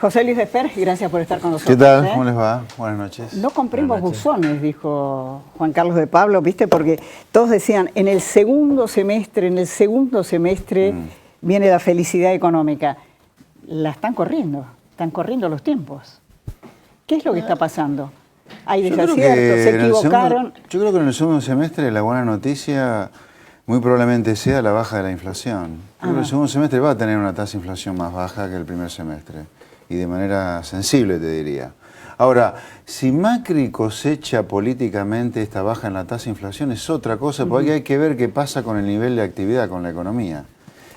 José Luis Esper, gracias por estar con nosotros. ¿Qué tal? ¿Cómo les va? Buenas noches. No compremos buzones, dijo Juan Carlos de Pablo, ¿viste? Porque todos decían, en el segundo semestre viene la felicidad económica. La están corriendo los tiempos. ¿Qué es lo que está pasando? Hay desaciertos, se equivocaron. Yo creo que en el segundo semestre la buena noticia muy probablemente sea la baja de la inflación. Yo creo que el segundo semestre va a tener una tasa de inflación más baja que el primer semestre. Y de manera sensible, te diría. Ahora, si Macri cosecha políticamente esta baja en la tasa de inflación es otra cosa, porque hay que ver qué pasa con el nivel de actividad, con la economía.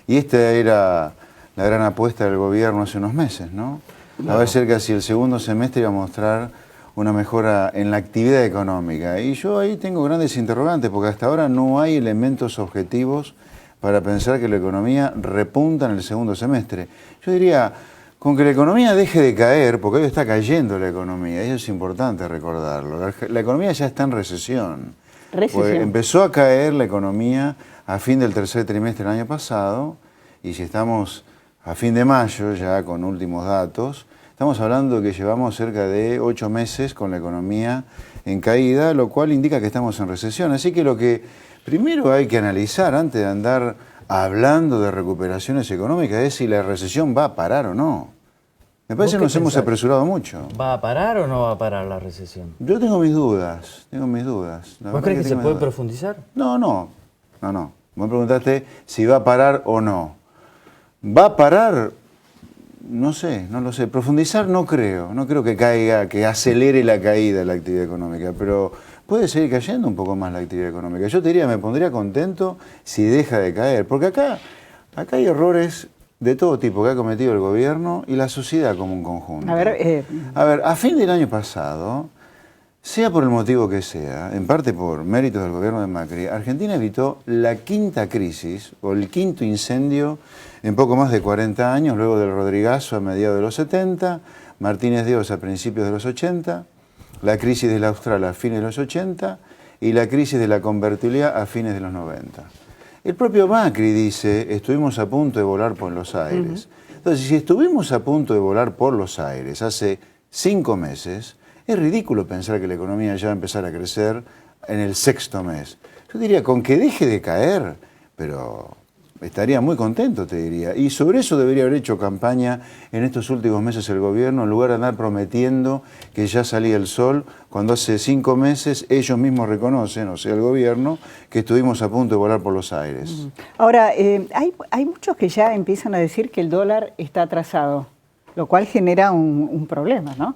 Y esta era la gran apuesta del gobierno hace unos meses, ¿no? Va a ser que así el segundo semestre iba a mostrar una mejora en la actividad económica. Y yo ahí tengo grandes interrogantes, porque hasta ahora no hay elementos objetivos para pensar que la economía repunta en el segundo semestre. Yo diría, con que la economía deje de caer, porque hoy está cayendo la economía, y eso es importante recordarlo. La economía ya está en recesión. Empezó a caer la economía a fin del tercer trimestre del año pasado, y si estamos a fin de mayo, ya con últimos datos, estamos hablando de que llevamos cerca de 8 meses con la economía en caída, lo cual indica que estamos en recesión. Así que lo que primero hay que analizar antes de andar hablando de recuperaciones económicas es si la recesión va a parar o no. Me parece que nos hemos apresurado mucho. ¿Va a parar o no va a parar la recesión? Yo tengo mis dudas, ¿Vos crees que se puede profundizar? No. Vos me preguntaste si va a parar o no. ¿Va a parar? No sé, no lo sé. Profundizar no creo que caiga, que acelere la caída de la actividad económica, pero puede seguir cayendo un poco más la actividad económica. Yo te diría, me pondría contento si deja de caer, porque acá hay errores de todo tipo que ha cometido el gobierno y la sociedad como un conjunto. A ver, a fin del año pasado, sea por el motivo que sea, en parte por méritos del gobierno de Macri, Argentina evitó la quinta crisis o el quinto incendio en poco más de 40 años, luego del Rodrigazo a mediados de los 70, Martínez de Oz a principios de los 80, la crisis del Austral a fines de los 80 y la crisis de la convertibilidad a fines de los 90. El propio Macri dice, estuvimos a punto de volar por los aires. Entonces, si estuvimos a punto de volar por los aires hace 5 meses, es ridículo pensar que la economía ya va a empezar a crecer en el 6º mes. Yo diría, con que deje de caer, pero estaría muy contento, te diría. Y sobre eso debería haber hecho campaña en estos últimos meses el gobierno, en lugar de andar prometiendo que ya salía el sol, cuando hace 5 meses ellos mismos reconocen, o sea, el gobierno, que estuvimos a punto de volar por los aires. Ahora, hay muchos que ya empiezan a decir que el dólar está atrasado, lo cual genera un problema, ¿no?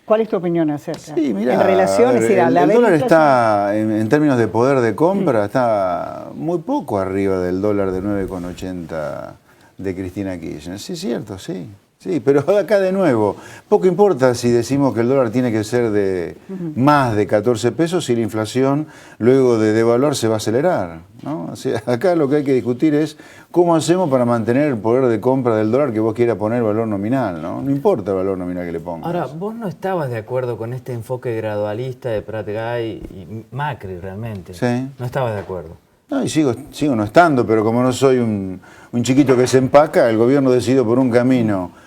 ¿Cuál es tu opinión acerca? Sí, mirá, en relación, el dólar está, en términos de poder de compra, está muy poco arriba del dólar de 9,80 de Cristina Kirchner. Sí, es cierto, sí. Sí, pero acá de nuevo, poco importa si decimos que el dólar tiene que ser de más de 14 pesos si la inflación luego de devaluar se va a acelerar, ¿no? O sea, acá lo que hay que discutir es cómo hacemos para mantener el poder de compra del dólar que vos quieras poner valor nominal, ¿no? No importa el valor nominal que le pongas. Ahora, vos no estabas de acuerdo con este enfoque gradualista de Prat Gay y Macri realmente. Sí. No estabas de acuerdo. No, y sigo no estando, pero como no soy un chiquito que se empaca, el gobierno decidió por un camino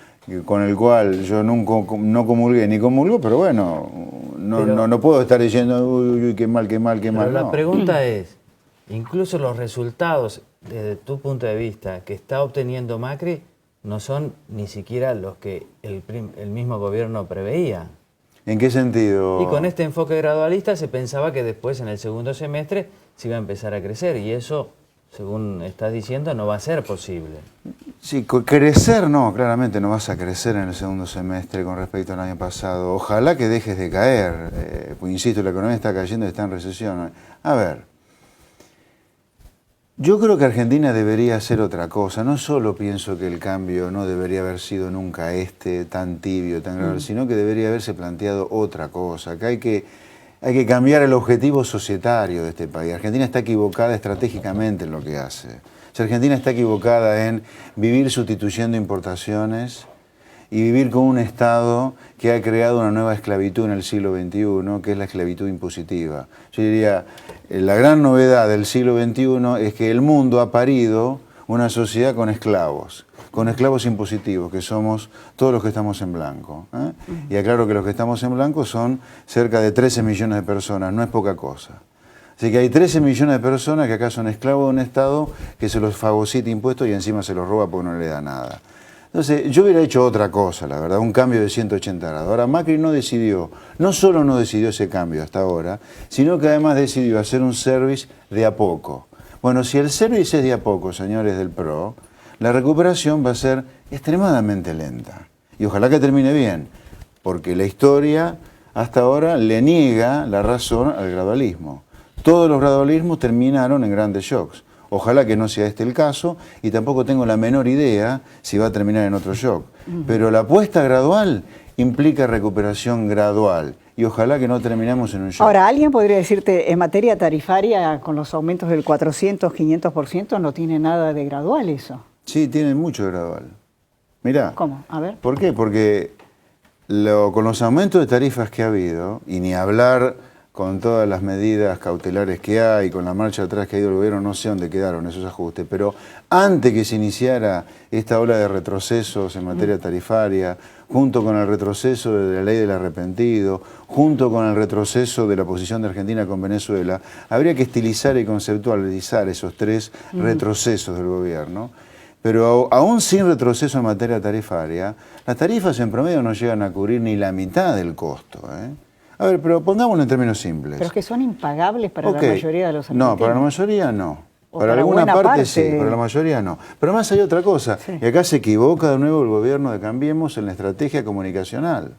con el cual yo nunca no comulgué ni comulgo, pero bueno, no puedo estar diciendo, uy, qué mal. Pero la pregunta es, incluso los resultados, desde tu punto de vista, que está obteniendo Macri, no son ni siquiera los que el mismo gobierno preveía. ¿En qué sentido? Y con este enfoque gradualista se pensaba que después, en el segundo semestre, se iba a empezar a crecer, y eso, según estás diciendo, no va a ser posible. Sí, crecer no, claramente no vas a crecer en el segundo semestre con respecto al año pasado. Ojalá que dejes de caer, pues insisto, la economía está cayendo y está en recesión. A ver, yo creo que Argentina debería hacer otra cosa. No solo pienso que el cambio no debería haber sido nunca tan tibio, tan grave, sino que debería haberse planteado otra cosa. Que hay que cambiar el objetivo societario de este país. Argentina está equivocada estratégicamente en lo que hace. O sea, Argentina está equivocada en vivir sustituyendo importaciones y vivir con un Estado que ha creado una nueva esclavitud en el siglo XXI, que es la esclavitud impositiva. Yo diría, la gran novedad del siglo XXI es que el mundo ha parido una sociedad con esclavos con esclavos impositivos, que somos todos los que estamos en blanco. Y aclaro que los que estamos en blanco son cerca de 13 millones de personas, no es poca cosa. Así que hay 13 millones de personas que acá son esclavos de un Estado que se los fagocita impuestos y encima se los roba porque no le da nada. Entonces, yo hubiera hecho otra cosa, la verdad, un cambio de 180 grados. Ahora, Macri no decidió, no solo no decidió ese cambio hasta ahora, sino que además decidió hacer un service de a poco. Bueno, si el service es de a poco, señores del PRO, la recuperación va a ser extremadamente lenta. Y ojalá que termine bien, porque la historia hasta ahora le niega la razón al gradualismo. Todos los gradualismos terminaron en grandes shocks. Ojalá que no sea este el caso y tampoco tengo la menor idea si va a terminar en otro shock. Pero la apuesta gradual implica recuperación gradual y ojalá que no terminemos en un shock. Ahora, ¿alguien podría decirte, en materia tarifaria, con los aumentos del 400, 500%, no tiene nada de gradual eso? Sí, tiene mucho de gradual. Mirá. ¿Cómo? A ver. ¿Por qué? Porque con los aumentos de tarifas que ha habido, y ni hablar con todas las medidas cautelares que hay, con la marcha atrás que ha ido el gobierno, no sé dónde quedaron esos ajustes, pero antes que se iniciara esta ola de retrocesos en materia tarifaria, junto con el retroceso de la ley del arrepentido, junto con el retroceso de la posición de Argentina con Venezuela, habría que estilizar y conceptualizar esos tres retrocesos del gobierno. Pero aún sin retroceso en materia tarifaria, las tarifas en promedio no llegan a cubrir ni la mitad del costo, A ver, pero pongámoslo en términos simples. Pero es que son impagables para la mayoría de los argentinos. No, para la mayoría no. O Para para alguna buena parte sí, parte. para la mayoría no. Pero además hay otra cosa, Sí. y acá se equivoca de nuevo el gobierno de Cambiemos en la estrategia comunicacional.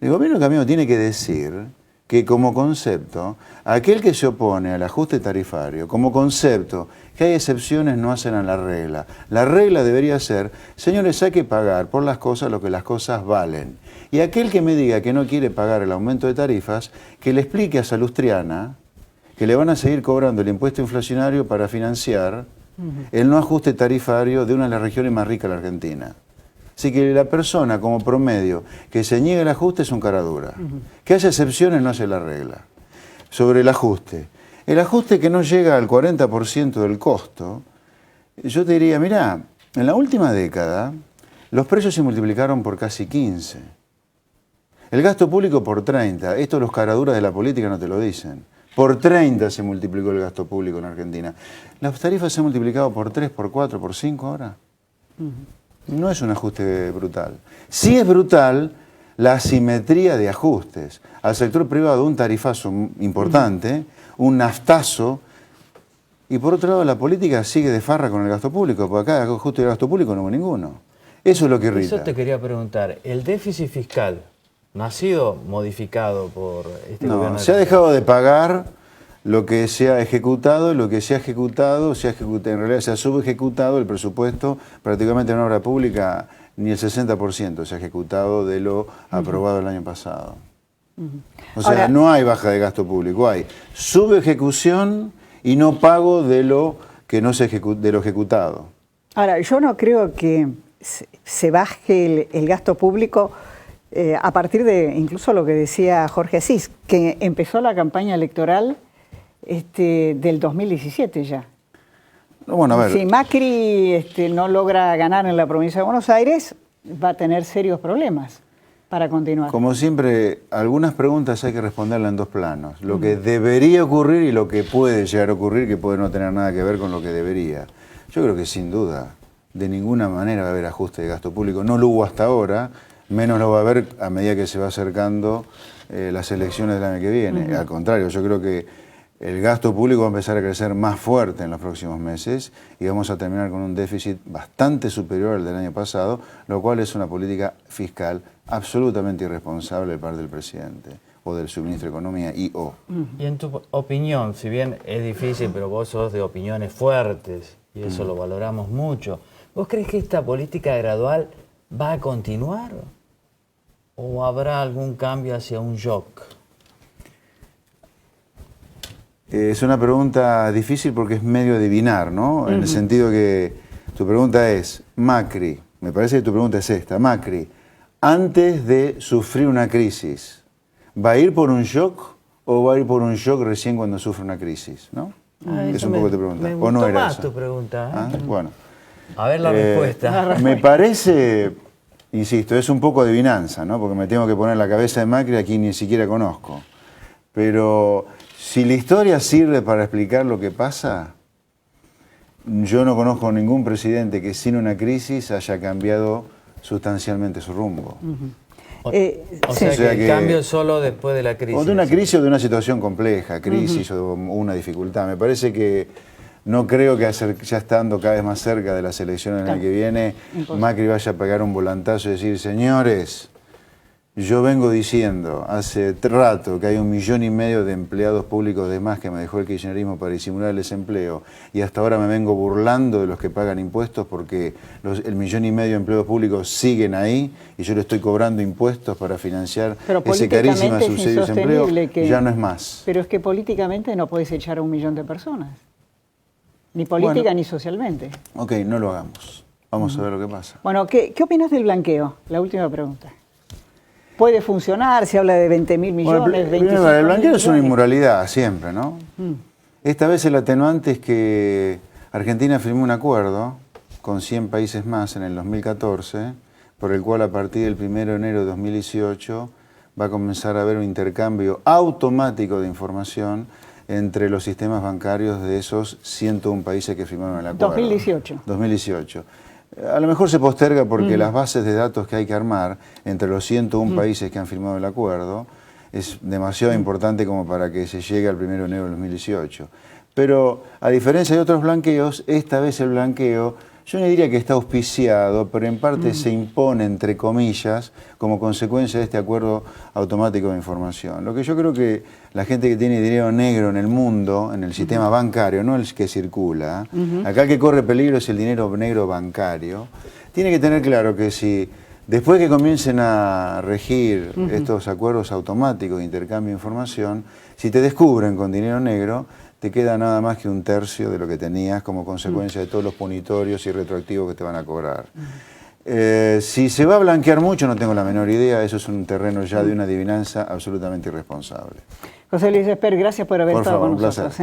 El gobierno de Cambiemos tiene que decir que como concepto, aquel que se opone al ajuste tarifario, como concepto, que hay excepciones no hacen a la regla. La regla debería ser, señores, hay que pagar por las cosas lo que las cosas valen. Y aquel que me diga que no quiere pagar el aumento de tarifas, que le explique a Salustriana que le van a seguir cobrando el impuesto inflacionario para financiar el no ajuste tarifario de una de las regiones más ricas de la Argentina. Así que la persona como promedio que se niega el ajuste es un cara dura. Que haya excepciones no hace la regla. Sobre el ajuste que no llega al 40% del costo, yo te diría, mirá, en la última década los precios se multiplicaron por casi 15. El gasto público por 30. Esto los caraduras de la política no te lo dicen. Por 30 se multiplicó el gasto público en Argentina. Las tarifas se han multiplicado por 3, por 4, por 5 ahora. No es un ajuste brutal. Sí es brutal la asimetría de ajustes. Al sector privado un tarifazo importante, un naftazo, y por otro lado la política sigue de farra con el gasto público, porque acá ajuste de gasto público no hubo ninguno. Eso es lo que irrita. Eso te quería preguntar. ¿El déficit fiscal no ha sido modificado por este gobierno? No, se ha dejado de pagar lo que se ha ejecutado, y lo que se ha ejecutado, en realidad se ha subejecutado el presupuesto prácticamente en obra pública, ni el 60% se ha ejecutado de lo aprobado el año pasado. O sea, Ahora, no hay baja de gasto público, hay subejecución y no pago de lo que no se de lo ejecutado. Ahora, yo no creo que se baje el gasto público a partir de incluso lo que decía Jorge Asís, que empezó la campaña electoral del 2017 ya. Bueno, a ver. Si Macri no logra ganar en la provincia de Buenos Aires, va a tener serios problemas para continuar. Como siempre, algunas preguntas hay que responderlas en dos planos. Lo que debería ocurrir y lo que puede llegar a ocurrir, que puede no tener nada que ver con lo que debería. Yo creo que sin duda, de ninguna manera va a haber ajuste de gasto público. No lo hubo hasta ahora, menos lo va a haber a medida que se va acercando las elecciones del año que viene. Al contrario, yo creo que el gasto público va a empezar a crecer más fuerte en los próximos meses y vamos a terminar con un déficit bastante superior al del año pasado, lo cual es una política fiscal absolutamente irresponsable de parte del presidente o del subministro de Economía y/o. Y en tu opinión, si bien es difícil, pero vos sos de opiniones fuertes y eso lo valoramos mucho, ¿vos crees que esta política gradual va a continuar o habrá algún cambio hacia un shock? Es una pregunta difícil porque es medio adivinar, ¿no? En el sentido que tu pregunta es, Macri, me parece que tu pregunta es esta, Macri, antes de sufrir una crisis, ¿va a ir por un shock o va a ir por un shock recién cuando sufre una crisis, ¿no? Es un poco tu pregunta. Me ¿O no gustó era más eso? tu pregunta. ¿Ah? Bueno, A ver la respuesta. Me parece, insisto, es un poco adivinanza, ¿no? Porque me tengo que poner en la cabeza de Macri a quien ni siquiera conozco. Pero si la historia sirve para explicar lo que pasa, yo no conozco ningún presidente que sin una crisis haya cambiado sustancialmente su rumbo. O sea que el cambio solo después de la crisis. O de una crisis o de una situación compleja, crisis o una dificultad. Me parece que no creo que ya estando cada vez más cerca de las elecciones del año que viene, Macri vaya a pegar un volantazo y decir, señores, yo vengo diciendo hace rato que hay 1,5 millones de empleados públicos de más que me dejó el kirchnerismo para disimular el desempleo y hasta ahora me vengo burlando de los que pagan impuestos porque el 1,5 millones de empleados públicos siguen ahí y yo le estoy cobrando impuestos para financiar ese carísimo subsidio de desempleo, ya no es más. Pero es que políticamente no podés echar a 1 millón de personas, ni política ni socialmente. Ok, no lo hagamos. Vamos a ver lo que pasa. Bueno, ¿qué opinas del blanqueo? La última pregunta. ¿Puede funcionar? Se habla de 20.000 millones, bueno, 25.000 el blanqueo millones. es una inmoralidad siempre, ¿no? Esta vez el atenuante es que Argentina firmó un acuerdo con 100 países más en el 2014, por el cual a partir del 1 de enero de 2018 va a comenzar a haber un intercambio automático de información entre los sistemas bancarios de esos 101 países que firmaron el acuerdo. 2018. 2018. A lo mejor se posterga porque las bases de datos que hay que armar entre los 101 países que han firmado el acuerdo es demasiado importante como para que se llegue al 1 de enero del 2018. Pero a diferencia de otros blanqueos, esta vez el blanqueo, yo no diría que está auspiciado, pero en parte se impone, entre comillas, como consecuencia de este acuerdo automático de información. Lo que yo creo que la gente que tiene dinero negro en el mundo, en el sistema bancario, no el que circula, acá el que corre peligro es el dinero negro bancario, tiene que tener claro que si después que comiencen a regir estos acuerdos automáticos de intercambio de información, si te descubren con dinero negro, te queda nada más que 1/3 de lo que tenías como consecuencia de todos los punitorios y retroactivos que te van a cobrar. Si se va a blanquear mucho, no tengo la menor idea, eso es un terreno ya de una adivinanza absolutamente irresponsable. José Luis Esper, gracias por haber estado con nosotros.